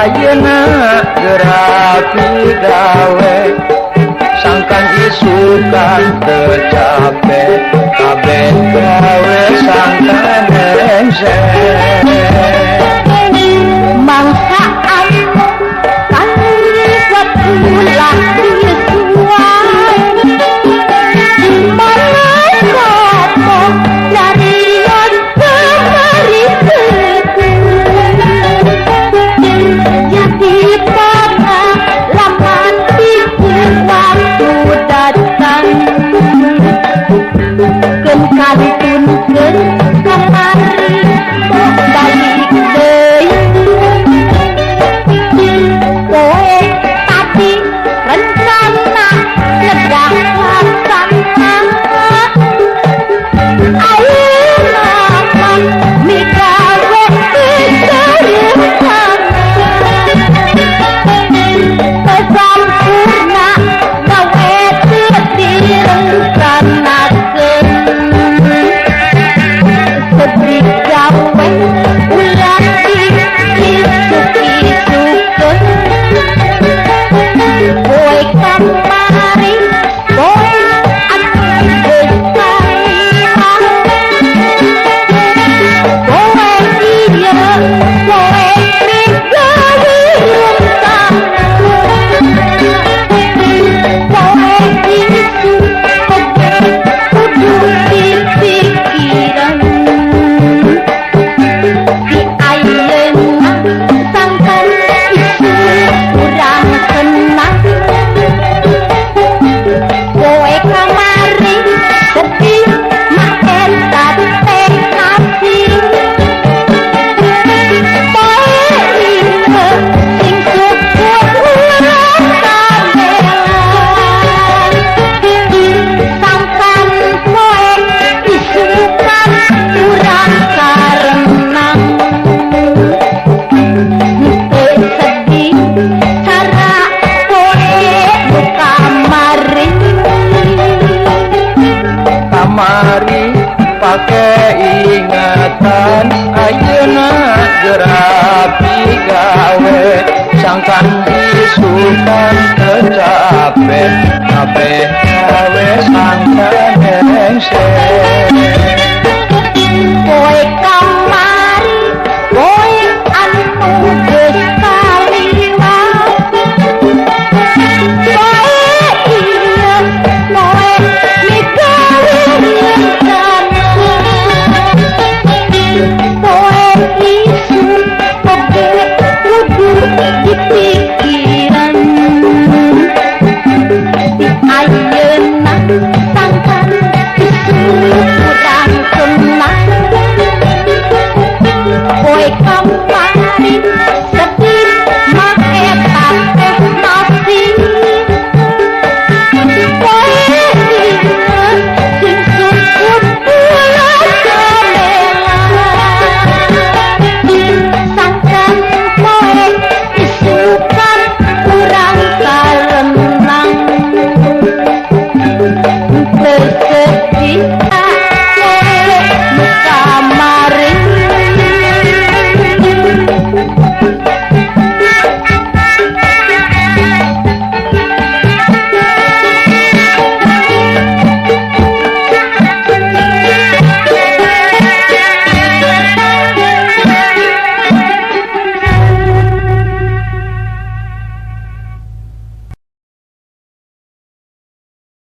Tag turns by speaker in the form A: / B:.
A: ayeuna gerapi gawe sangkan isukan tercape kabeh gawe sangkan engseng
B: mangsaan kan sepulang disuai mengopo dari yon kemari jadi pengalaman itu waktu datang kali pun kemari balik deui kowe tadi rencana ngedah laksana ayeuna migawe kesampurna gawe direncanakeun sedih gawe ulah disuk-isukkeun kowe kamari kowe atuh besaimah kowe ieu kowe migawe runtang kowe isu kudu dipikiran di ayeuna sangkan isu kurang senang kowe kamari sedih mah eta teh kasih kowe ieu sing syukur urang kabelan sangkan kowe isukan urang karenang teu sedih cara kowe kamari
A: kamari pake ingatan ayeuna gerapi gawe sangkan isukan tercape kabeh gawe sangkan engseng